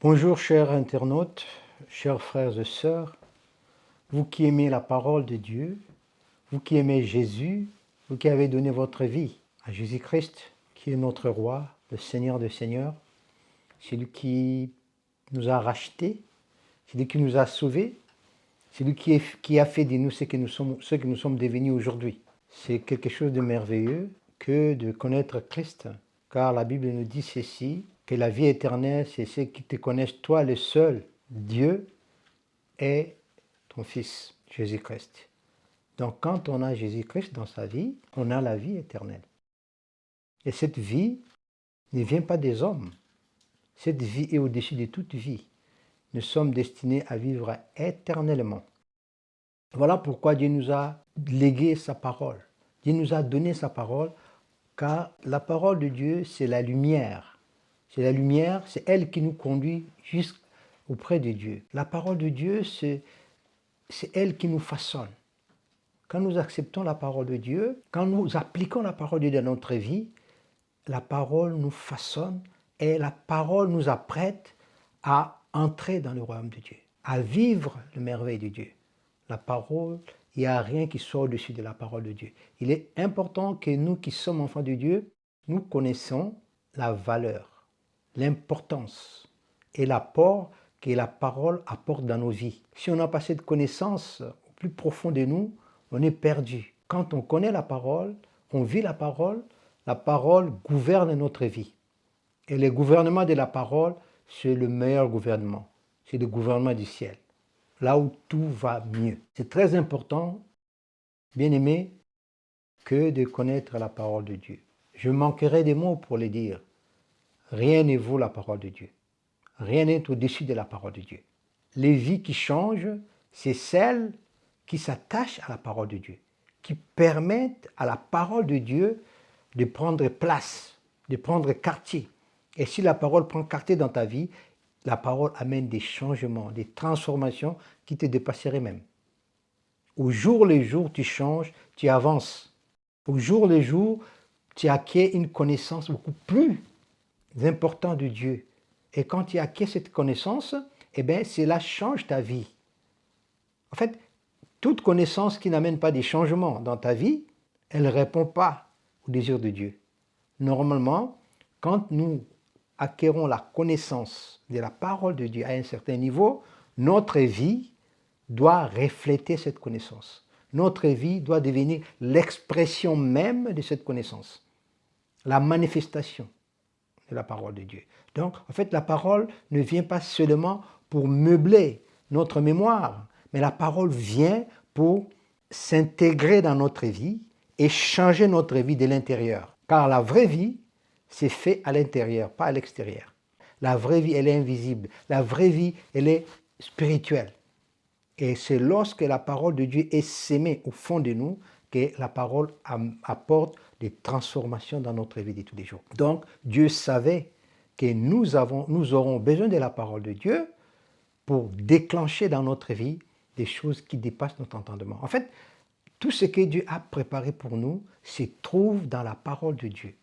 Bonjour chers internautes, chers frères et sœurs, vous qui aimez la parole de Dieu, vous qui aimez Jésus, vous qui avez donné votre vie à Jésus-Christ, qui est notre roi, le Seigneur des Seigneurs, celui qui nous a rachetés, celui qui nous a sauvés, celui qui a fait de nous ce que nous sommes devenus aujourd'hui. C'est quelque chose de merveilleux que de connaître Christ, car la Bible nous dit ceci, que la vie éternelle, c'est ceux qui te connaissent, toi le seul Dieu, et ton Fils, Jésus-Christ. Donc quand on a Jésus-Christ dans sa vie, on a la vie éternelle. Et cette vie ne vient pas des hommes. Cette vie est au-dessus de toute vie. Nous sommes destinés à vivre éternellement. Voilà pourquoi Dieu nous a légué sa parole. Dieu nous a donné sa parole, car la parole de Dieu, c'est la lumière. C'est la lumière, c'est elle qui nous conduit jusqu'auprès de Dieu. La parole de Dieu, c'est elle qui nous façonne. Quand nous acceptons la parole de Dieu, quand nous appliquons la parole de Dieu dans notre vie, la parole nous façonne et la parole nous apprête à entrer dans le royaume de Dieu, à vivre les merveilles de Dieu. La parole, il n'y a rien qui soit au-dessus de la parole de Dieu. Il est important que nous qui sommes enfants de Dieu, nous connaissons la valeur, l'importance et l'apport que la parole apporte dans nos vies. Si on n'a pas cette connaissance au plus profond de nous, on est perdu. Quand on connaît la parole, on vit la parole gouverne notre vie. Et le gouvernement de la parole, c'est le meilleur gouvernement. C'est le gouvernement du ciel, là où tout va mieux. C'est très important, bien aimé, que de connaître la parole de Dieu. Je manquerai des mots pour le dire. Rien ne vaut la parole de Dieu. Rien n'est au-dessus de la parole de Dieu. Les vies qui changent, c'est celles qui s'attachent à la parole de Dieu, qui permettent à la parole de Dieu de prendre place, de prendre quartier. Et si la parole prend quartier dans ta vie, la parole amène des changements, des transformations qui te dépasseraient même. Au jour le jour, tu changes, tu avances. Au jour le jour, tu acquiers une connaissance beaucoup plus importante de Dieu. Et quand tu acquiers cette connaissance, eh bien, cela change ta vie. En fait, toute connaissance qui n'amène pas des changements dans ta vie, elle ne répond pas au désir de Dieu. Normalement, quand nous acquérons la connaissance de la parole de Dieu à un certain niveau, notre vie doit refléter cette connaissance. Notre vie doit devenir l'expression même de cette connaissance, la manifestation de la parole de Dieu. Donc, en fait, la parole ne vient pas seulement pour meubler notre mémoire, mais la parole vient pour s'intégrer dans notre vie et changer notre vie de l'intérieur. Car la vraie vie, c'est fait à l'intérieur, pas à l'extérieur. La vraie vie, elle est invisible. La vraie vie, elle est spirituelle. Et c'est lorsque la parole de Dieu est sémée au fond de nous que la parole apporte des transformations dans notre vie de tous les jours. Donc, Dieu savait que nous aurons besoin de la parole de Dieu pour déclencher dans notre vie des choses qui dépassent notre entendement. En fait, tout ce que Dieu a préparé pour nous se trouve dans la parole de Dieu.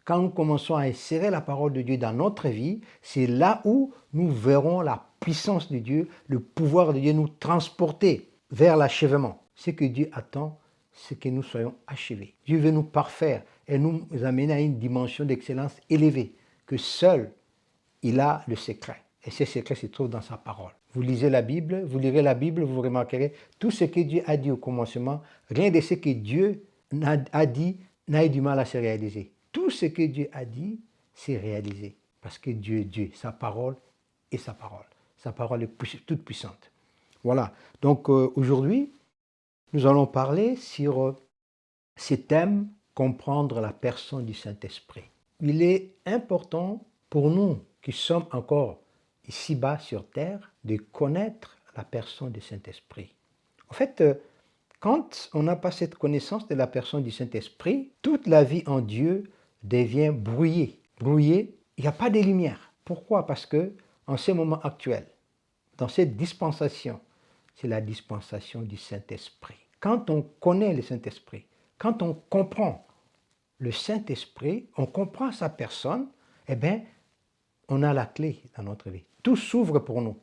Quand nous commençons à insérer la parole de Dieu dans notre vie, c'est là où nous verrons la puissance de Dieu, le pouvoir de Dieu nous transporter vers l'achèvement. Ce que Dieu attend, c'est que nous soyons achevés. Dieu veut nous parfaire et nous amener à une dimension d'excellence élevée, que seul il a le secret. Et ce secret se trouve dans sa parole. Vous lisez la Bible, vous lirez la Bible, vous remarquerez tout ce que Dieu a dit au commencement, rien de ce que Dieu a dit n'a eu du mal à se réaliser. Tout ce que Dieu a dit, c'est réalisé. Parce que Dieu est Dieu, sa parole est sa parole. Sa parole est toute puissante. Voilà. Donc aujourd'hui, nous allons parler sur ce thème, comprendre la personne du Saint-Esprit. Il est important pour nous qui sommes encore ici-bas sur terre de connaître la personne du Saint-Esprit. En fait, quand on n'a pas cette connaissance de la personne du Saint-Esprit, toute la vie en Dieu devient brouillée. Brouillée, il n'y a pas de lumière. Pourquoi? Parce que en ce moment actuel, dans cette dispensation, c'est la dispensation du Saint-Esprit. Quand on connaît le Saint-Esprit, quand on comprend le Saint-Esprit, on comprend sa personne, eh bien, on a la clé dans notre vie. tout s'ouvre pour nous.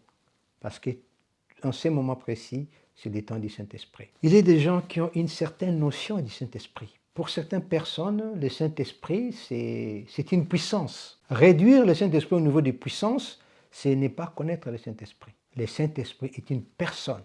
Parce qu'en ces moments précis, c'est le temps du Saint-Esprit. Il y a des gens qui ont une certaine notion du Saint-Esprit. Pour certaines personnes, le Saint-Esprit, c'est une puissance. Réduire le Saint-Esprit au niveau des puissances, ce n'est pas connaître le Saint-Esprit. Le Saint-Esprit est une personne.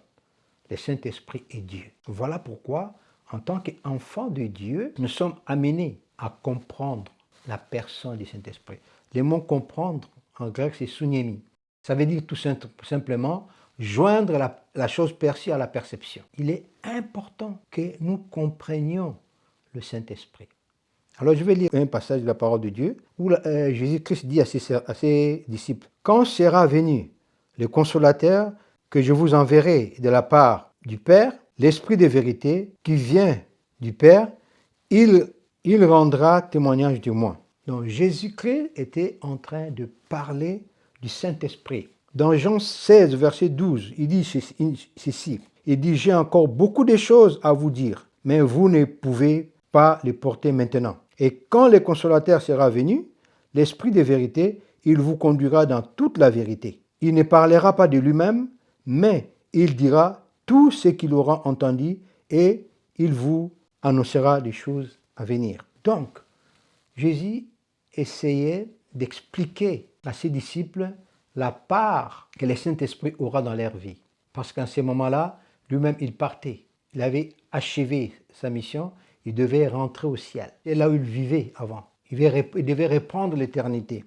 Le Saint-Esprit est Dieu. Voilà pourquoi, en tant qu'enfants de Dieu, nous sommes amenés à comprendre la personne du Saint-Esprit. Le mot comprendre, en grec, c'est sunemi. Ça veut dire tout simplement joindre la chose perçue à la perception. Il est important que nous comprenions le Saint-Esprit. Alors je vais lire un passage de la parole de Dieu où Jésus-Christ dit à ses disciples, « Quand sera venu le consolateur que je vous enverrai de la part du Père, l'Esprit de vérité qui vient du Père, il rendra témoignage de moi. » Donc Jésus-Christ était en train de parler du Saint-Esprit. Dans Jean 16, verset 12, il dit ceci, il dit « J'ai encore beaucoup de choses à vous dire, mais vous ne pouvez pas les porter maintenant. Et quand le consolateur sera venu, l'Esprit de vérité, il vous conduira dans toute la vérité. Il ne parlera pas de lui-même, mais il dira tout ce qu'il aura entendu et il vous annoncera des choses à venir. » Donc, Jésus essayait d'expliquer à ses disciples la part que le Saint-Esprit aura dans leur vie. Parce qu'en ce moment-là, lui-même, il partait. Il avait achevé sa mission, il devait rentrer au ciel. Et là où il vivait avant, il devait reprendre l'éternité.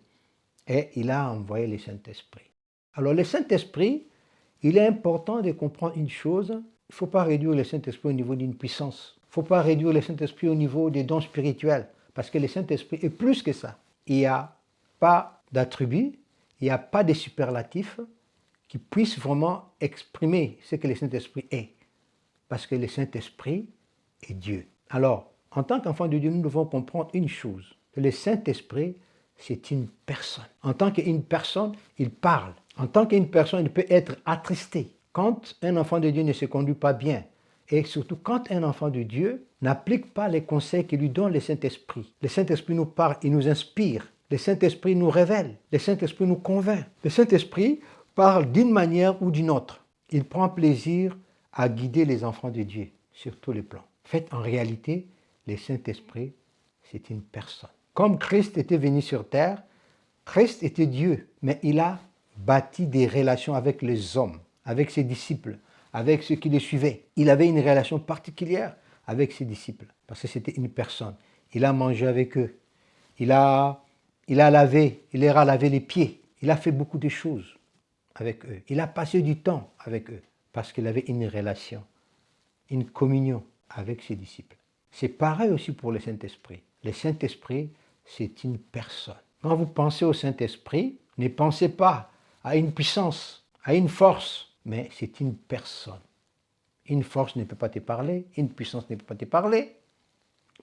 Et il a envoyé le Saint-Esprit. Alors le Saint-Esprit, il est important de comprendre une chose, il ne faut pas réduire le Saint-Esprit au niveau d'une puissance. Il ne faut pas réduire le Saint-Esprit au niveau des dons spirituels, parce que le Saint-Esprit est plus que ça. Il n'y a pas d'attributs, il n'y a pas de superlatifs qui puissent vraiment exprimer ce que le Saint-Esprit est. Parce que le Saint-Esprit est Dieu. Alors, en tant qu'enfant de Dieu, nous devons comprendre une chose. Le Saint-Esprit, c'est une personne. En tant qu'une personne, il parle. En tant qu'une personne, il peut être attristé. Quand un enfant de Dieu ne se conduit pas bien, et surtout quand un enfant de Dieu n'applique pas les conseils que lui donne le Saint-Esprit. Le Saint-Esprit nous parle, il nous inspire. Le Saint-Esprit nous révèle. Le Saint-Esprit nous convainc. Le Saint-Esprit parle d'une manière ou d'une autre. Il prend plaisir à guider les enfants de Dieu sur tous les plans. En fait, en réalité, le Saint-Esprit, c'est une personne. Comme Christ était venu sur terre, Christ était Dieu, mais il a bâti des relations avec les hommes, avec ses disciples, avec ceux qui le suivaient. Il avait une relation particulière avec ses disciples, parce que c'était une personne. Il a mangé avec eux, il leur a lavé les pieds, il a fait beaucoup de choses avec eux. Il a passé du temps avec eux, parce qu'il avait une relation, une communion avec ses disciples. C'est pareil aussi pour le Saint-Esprit. Le Saint-Esprit, c'est une personne. Quand vous pensez au Saint-Esprit, ne pensez pas à une puissance, à une force, mais c'est une personne. Une force ne peut pas te parler, une puissance ne peut pas te parler,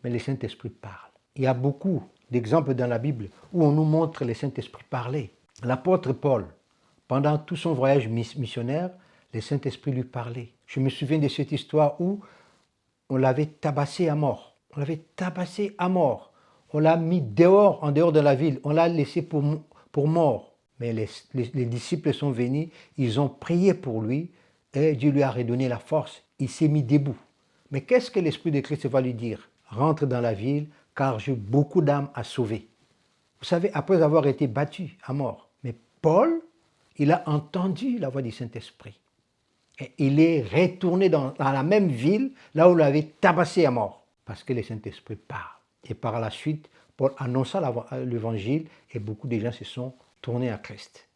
mais le Saint-Esprit parle. Il y a beaucoup d'exemples dans la Bible où on nous montre le Saint-Esprit parler. L'apôtre Paul, pendant tout son voyage missionnaire, le Saint-Esprit lui parlait. Je me souviens de cette histoire où on l'avait tabassé à mort. On l'avait tabassé à mort. On l'a mis dehors, en dehors de la ville. On l'a laissé pour mort. Mais les disciples sont venus, ils ont prié pour lui et Dieu lui a redonné la force. Il s'est mis debout. Mais qu'est-ce que l'Esprit de Christ va lui dire? Rentre dans la ville, car j'ai beaucoup d'âmes à sauver. Vous savez, après avoir été battu à mort, mais Paul, il a entendu la voix du Saint-Esprit. Et il est retourné dans la même ville, là où il l'avait tabassé à mort. Parce que le Saint-Esprit parle. Et par la suite, Paul annonça l'évangile et beaucoup de gens se sont tournés à Christ,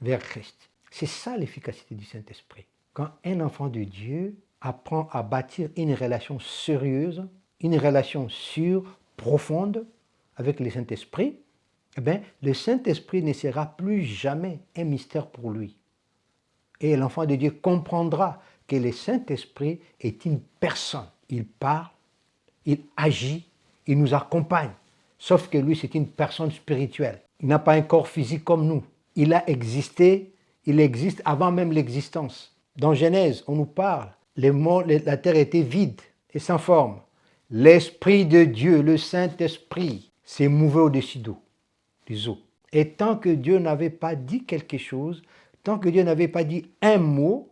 vers Christ. C'est ça l'efficacité du Saint-Esprit. Quand un enfant de Dieu apprend à bâtir une relation sérieuse, une relation sûre, profonde avec le Saint-Esprit, eh bien, le Saint-Esprit ne sera plus jamais un mystère pour lui. Et l'enfant de Dieu comprendra que le Saint-Esprit est une personne. Il parle, il agit, il nous accompagne. Sauf que lui, c'est une personne spirituelle. Il n'a pas un corps physique comme nous. Il a existé, il existe avant même l'existence. Dans Genèse, on nous parle, la terre était vide et sans forme. L'Esprit de Dieu, le Saint-Esprit, s'est mouvé au-dessus des eaux. Et tant que Dieu n'avait pas dit quelque chose, tant que Dieu n'avait pas dit un mot,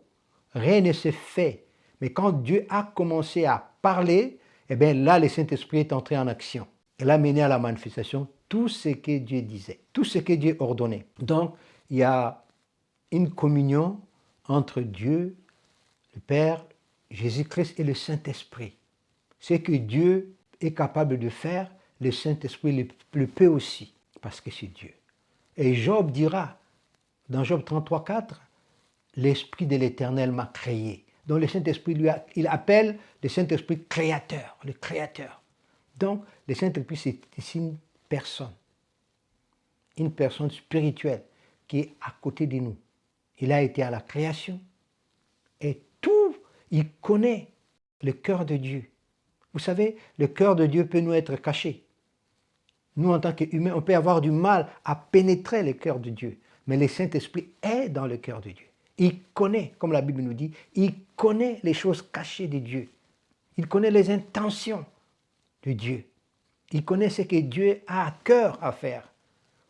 rien ne s'est fait. Mais quand Dieu a commencé à parler, eh bien là, le Saint-Esprit est entré en action. Il a mené à la manifestation tout ce que Dieu disait, tout ce que Dieu ordonnait. Donc, il y a une communion entre Dieu, le Père, Jésus-Christ et le Saint-Esprit. Ce que Dieu est capable de faire, le Saint-Esprit le peut aussi, parce que c'est Dieu. Et Job dira, dans Job 33, 4, « L'Esprit de l'Éternel m'a créé ». Donc le Saint-Esprit, il appelle le Saint-Esprit créateur, le créateur. Donc le Saint-Esprit, c'est ici une personne spirituelle qui est à côté de nous. Il a été à la création et tout, il connaît le cœur de Dieu. Vous savez, le cœur de Dieu peut nous être caché. Nous, en tant qu'humains, on peut avoir du mal à pénétrer le cœur de Dieu. Mais le Saint-Esprit est dans le cœur de Dieu. Il connaît, comme la Bible nous dit, il connaît les choses cachées de Dieu. Il connaît les intentions de Dieu. Il connaît ce que Dieu a à cœur à faire.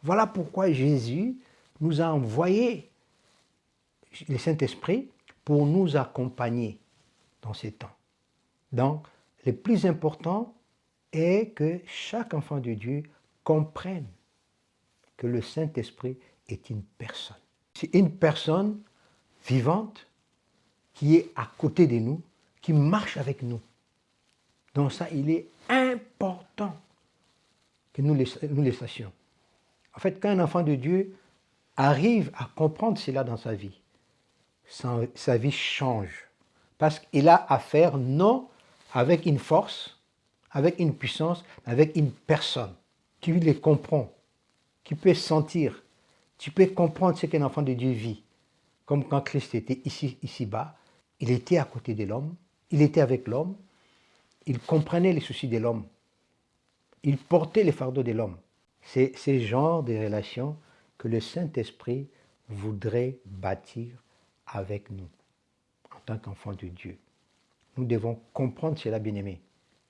Voilà pourquoi Jésus nous a envoyé le Saint-Esprit pour nous accompagner dans ces temps. Donc, le plus important est que chaque enfant de Dieu comprenne que le Saint-Esprit est une personne. C'est une personne vivante qui est à côté de nous, qui marche avec nous. Donc ça, il est important que nous le sachions. En fait, quand un enfant de Dieu arrive à comprendre cela dans sa vie, sa vie change. Parce qu'il a affaire non avec une force, avec une puissance, mais avec une personne qui les comprend, qui peut sentir. Tu peux comprendre ce qu'un enfant de Dieu vit. Comme quand Christ était ici-bas, il était à côté de l'homme, il était avec l'homme, il comprenait les soucis de l'homme, il portait les fardeaux de l'homme. C'est ce genre de relation que le Saint-Esprit voudrait bâtir avec nous, en tant qu'enfants de Dieu. Nous devons comprendre cela, bien-aimés,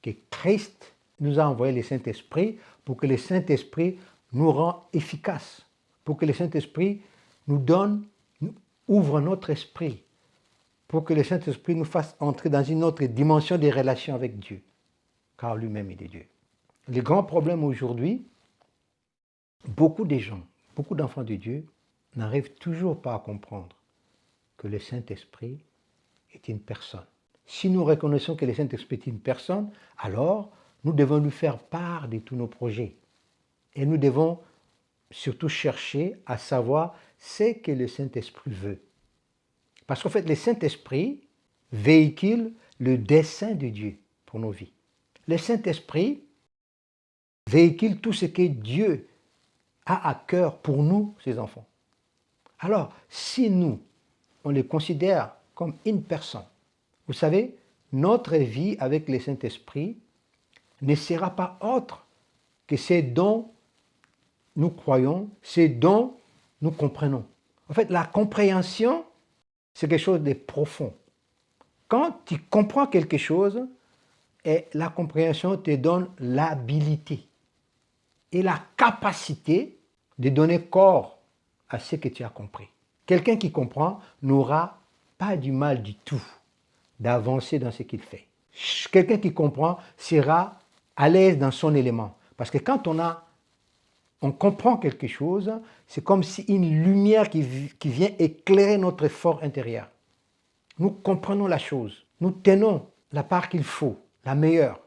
que Christ nous a envoyé le Saint-Esprit pour que le Saint-Esprit nous rend efficaces, pour que le Saint-Esprit nous ouvre notre esprit, pour que le Saint-Esprit nous fasse entrer dans une autre dimension des relations avec Dieu, car lui-même est de Dieu. Le grand problème aujourd'hui, beaucoup de gens, beaucoup d'enfants de Dieu n'arrivent toujours pas à comprendre que le Saint-Esprit est une personne. Si nous reconnaissons que le Saint-Esprit est une personne, alors nous devons lui faire part de tous nos projets. Et nous devons surtout chercher à savoir ce que le Saint-Esprit veut. Parce qu'en fait, le Saint-Esprit véhicule le dessein de Dieu pour nos vies. Le Saint-Esprit véhicule tout ce que Dieu a à cœur pour nous, ses enfants. Alors, si nous, on les considère comme une personne, vous savez, notre vie avec le Saint-Esprit ne sera pas autre que ce dont nous croyons, ce dont nous comprenons. En fait, la compréhension, c'est quelque chose de profond. Quand tu comprends quelque chose, et la compréhension te donne l'habilité et la capacité de donner corps à ce que tu as compris. Quelqu'un qui comprend n'aura pas du mal du tout d'avancer dans ce qu'il fait. Quelqu'un qui comprend sera à l'aise dans son élément. Parce que quand on comprend quelque chose, c'est comme si une lumière qui vient éclairer notre fort intérieur. Nous comprenons la chose, nous tenons la part qu'il faut, la meilleure,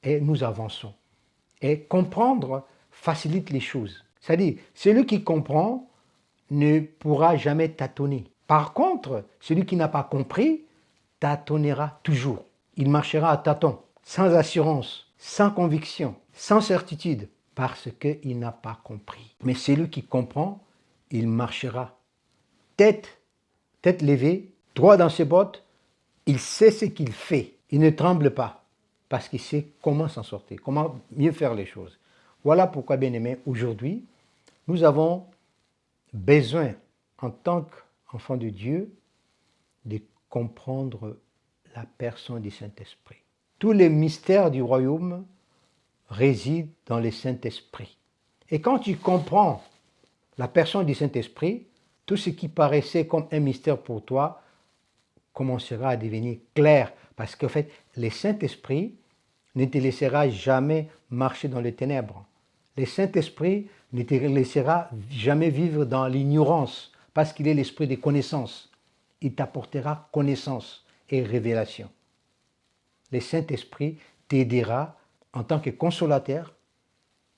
et nous avançons. Et comprendre facilite les choses. C'est-à-dire, celui qui comprend ne pourra jamais tâtonner. Par contre, celui qui n'a pas compris tâtonnera toujours. Il marchera à tâtons, sans assurance, sans conviction, sans certitude, parce qu'il n'a pas compris. Mais celui qui comprend, il marchera tête levée, droit dans ses bottes, il sait ce qu'il fait. Il ne tremble pas, parce qu'il sait comment s'en sortir, comment mieux faire les choses. Voilà pourquoi, bien-aimés, aujourd'hui, nous avons besoin, en tant qu'enfants de Dieu, de comprendre la personne du Saint-Esprit. Tous les mystères du royaume résident dans le Saint-Esprit. Et quand tu comprends la personne du Saint-Esprit, tout ce qui paraissait comme un mystère pour toi commencera à devenir clair. Parce qu'en fait, le Saint-Esprit ne te laissera jamais marcher dans les ténèbres. Le Saint-Esprit ne te laissera jamais vivre dans l'ignorance, parce qu'il est l'esprit de connaissance. Il t'apportera connaissance et révélation. Le Saint-Esprit t'aidera en tant que consolateur.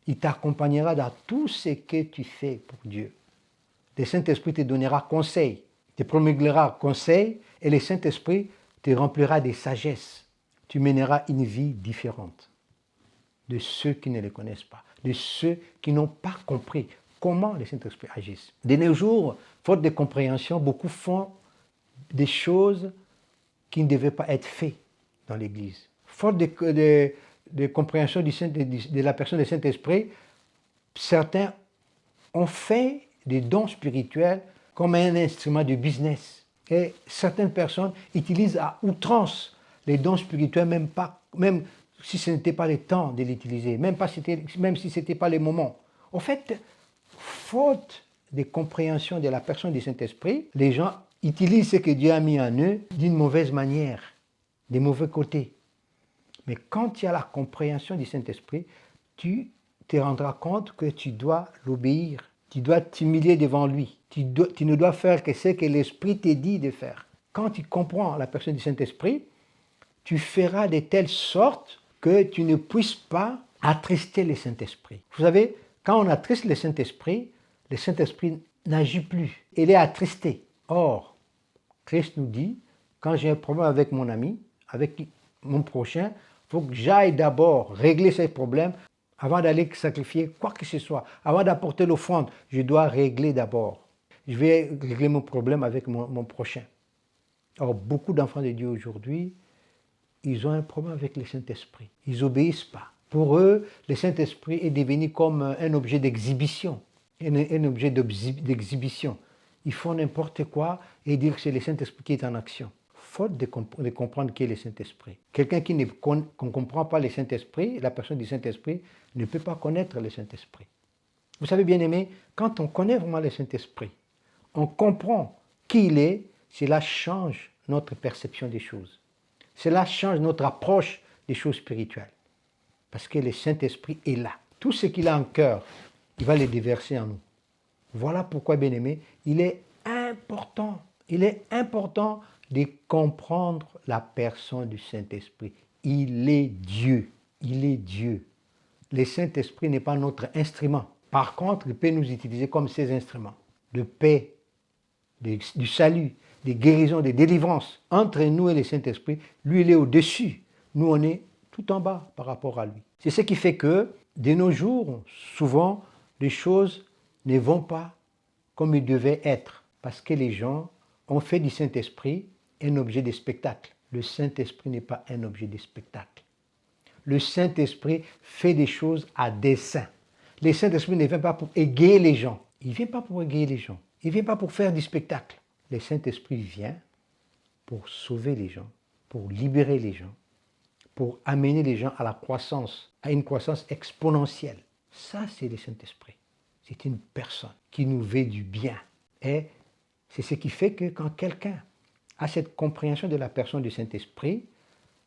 Il t'accompagnera dans tout ce que tu fais pour Dieu. Le Saint-Esprit te donnera conseil, te promulguera conseil, et le Saint-Esprit te remplira de sagesse. Tu mèneras une vie différente de ceux qui ne le connaissent pas, de ceux qui n'ont pas compris comment le Saint-Esprit agisse. De nos jours, faute de compréhension, beaucoup font des choses qui ne devaient pas être faites dans l'Église. Faute de compréhension de la personne du Saint-Esprit, certains ont fait des dons spirituels comme un instrument de business. Et certaines personnes utilisent à outrance les dons spirituels, même si ce n'était pas le temps de l'utiliser, même si ce n'était pas le moment. En fait, faute de compréhension de la personne du Saint-Esprit, les gens utilisent ce que Dieu a mis en eux d'une mauvaise manière, des mauvais côtés. Mais quand il y a la compréhension du Saint-Esprit, tu te rendras compte que tu dois l'obéir, tu dois t'humilier devant lui, tu ne dois faire que ce que l'Esprit te dit de faire. Quand tu comprends la personne du Saint-Esprit, tu feras de telle sorte que tu ne puisses pas attrister le Saint-Esprit. Vous savez, quand on attriste le Saint-Esprit n'agit plus, il est attristé. Or, Christ nous dit, quand j'ai un problème avec mon ami, avec mon prochain, il faut que j'aille d'abord régler ces problèmes avant d'aller sacrifier quoi que ce soit. Avant d'apporter l'offrande, je dois régler d'abord. Je vais régler mon problème avec mon prochain. Or, beaucoup d'enfants de Dieu aujourd'hui, ils ont un problème avec le Saint-Esprit. Ils n'obéissent pas. Pour eux, le Saint-Esprit est devenu comme un objet d'exhibition. Un objet d'exhibition. Ils font n'importe quoi et dire que c'est le Saint-Esprit qui est en action. Faute de comprendre qui est le Saint-Esprit. Quelqu'un qui ne comprend pas le Saint-Esprit, la personne du Saint-Esprit, ne peut pas connaître le Saint-Esprit. Vous savez, bien-aimés, quand on connaît vraiment le Saint-Esprit, on comprend qui il est, cela change notre perception des choses. Cela change notre approche des choses spirituelles. Parce que le Saint-Esprit est là. Tout ce qu'il a en cœur, il va le déverser en nous. Voilà pourquoi, bien-aimés, il est important de comprendre la personne du Saint-Esprit. Il est Dieu. Il est Dieu. Le Saint-Esprit n'est pas notre instrument. Par contre, il peut nous utiliser comme ses instruments de paix, du salut, de guérison, de délivrance. Entre nous et le Saint-Esprit, lui, il est au-dessus. Nous, on est tout en bas par rapport à lui. C'est ce qui fait que, de nos jours, souvent, les choses ne vont pas comme ils devaient être. Parce que les gens ont fait du Saint-Esprit un objet de spectacle. Le Saint-Esprit n'est pas un objet de spectacle. Le Saint-Esprit fait des choses à dessein. Le Saint-Esprit ne vient pas pour égayer les gens. Il ne vient pas pour égayer les gens. Il ne vient pas pour faire du spectacle. Le Saint-Esprit vient pour sauver les gens, pour libérer les gens, pour amener les gens à la croissance, à une croissance exponentielle. Ça, c'est le Saint-Esprit. C'est une personne qui nous veut du bien. Et c'est ce qui fait que quand quelqu'un a cette compréhension de la personne du Saint-Esprit,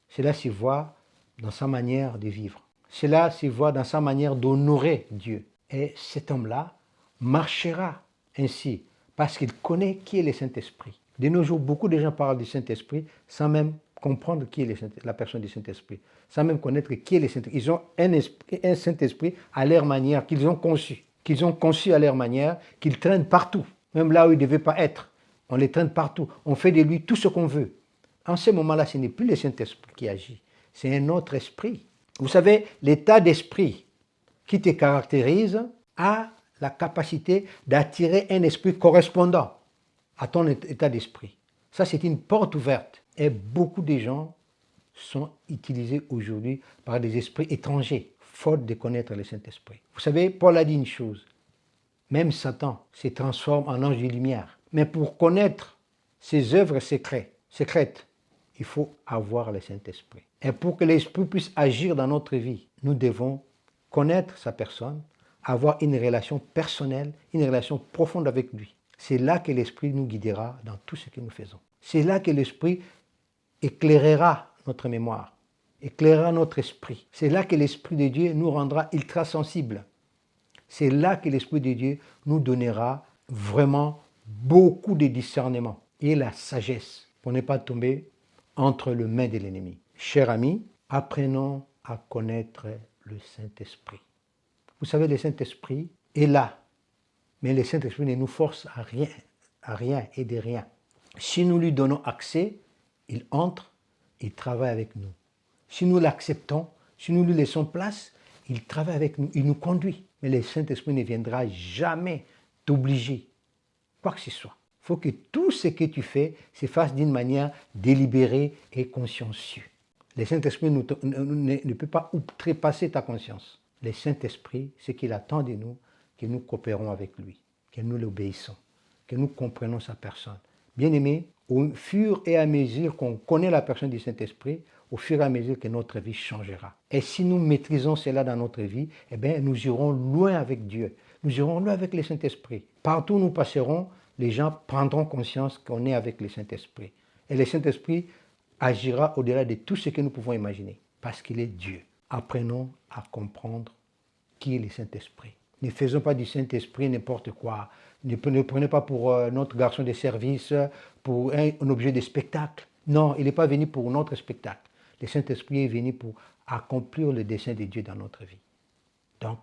cela se voit dans sa manière de vivre. Cela se voit dans sa manière d'honorer Dieu. Et cet homme-là marchera ainsi parce qu'il connaît qui est le Saint-Esprit. De nos jours, beaucoup de gens parlent du Saint-Esprit sans même comprendre qui est la personne du Saint-Esprit, sans même connaître qui est le Saint-Esprit. Ils ont un Saint-Esprit à leur manière, qu'ils ont conçu à leur manière, qu'ils traînent partout, même là où ils ne devaient pas être. On les traîne partout, on fait de lui tout ce qu'on veut. En ce moment-là, ce n'est plus le Saint-Esprit qui agit, c'est un autre esprit. Vous savez, l'état d'esprit qui te caractérise a la capacité d'attirer un esprit correspondant à ton état d'esprit. Ça, c'est une porte ouverte. Et beaucoup de gens sont utilisés aujourd'hui par des esprits étrangers, faute de connaître le Saint-Esprit. Vous savez, Paul a dit une chose, même Satan se transforme en ange de lumière. Mais pour connaître ses œuvres secrètes, il faut avoir le Saint-Esprit. Et pour que l'Esprit puisse agir dans notre vie, nous devons connaître sa personne, avoir une relation personnelle, une relation profonde avec lui. C'est là que l'Esprit nous guidera dans tout ce que nous faisons. C'est là que l'Esprit éclairera notre mémoire, éclairera notre esprit. C'est là que l'Esprit de Dieu nous rendra ultra sensibles. C'est là que l'Esprit de Dieu nous donnera vraiment beaucoup de discernement et la sagesse pour ne pas tomber entre les mains de l'ennemi. Chers amis, apprenons à connaître le Saint-Esprit. Vous savez, le Saint-Esprit est là, mais le Saint-Esprit ne nous force à rien et de rien. Si nous lui donnons accès, il entre, il travaille avec nous. Si nous l'acceptons, si nous lui laissons place, il travaille avec nous, il nous conduit. Mais le Saint-Esprit ne viendra jamais t'obliger, quoi que ce soit. Il faut que tout ce que tu fais se fasse d'une manière délibérée et consciencieuse. Le Saint-Esprit ne peut pas outrepasser ta conscience. Le Saint-Esprit, ce qu'il attend de nous, que nous coopérons avec lui, que nous l'obéissons, que nous comprenons sa personne. Bien-aimés, au fur et à mesure qu'on connaît la personne du Saint-Esprit, au fur et à mesure que notre vie changera. Et si nous maîtrisons cela dans notre vie, eh bien, nous irons loin avec Dieu. Nous irons loin avec le Saint-Esprit. Partout où nous passerons, les gens prendront conscience qu'on est avec le Saint-Esprit. Et le Saint-Esprit agira au-delà de tout ce que nous pouvons imaginer, parce qu'il est Dieu. Apprenons à comprendre qui est le Saint-Esprit. Ne faisons pas du Saint-Esprit n'importe quoi. Ne prenez pas pour notre garçon de service, pour un objet de spectacle. Non, il n'est pas venu pour notre spectacle. Le Saint-Esprit est venu pour accomplir le dessein de Dieu dans notre vie. Donc,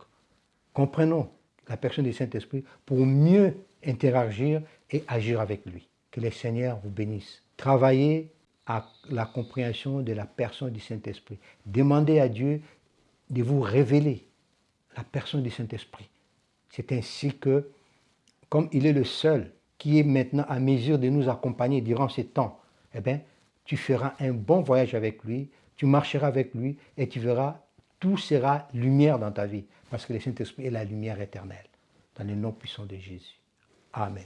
comprenons la personne du Saint-Esprit pour mieux interagir et agir avec lui. Que le Seigneur vous bénisse. Travaillez à la compréhension de la personne du Saint-Esprit. Demandez à Dieu de vous révéler la personne du Saint-Esprit. C'est ainsi que, comme il est le seul qui est maintenant à mesure de nous accompagner durant ces temps, eh bien, tu feras un bon voyage avec lui, tu marcheras avec lui et tu verras, tout sera lumière dans ta vie. Parce que le Saint-Esprit est la lumière éternelle. Dans le nom puissant de Jésus. Amen.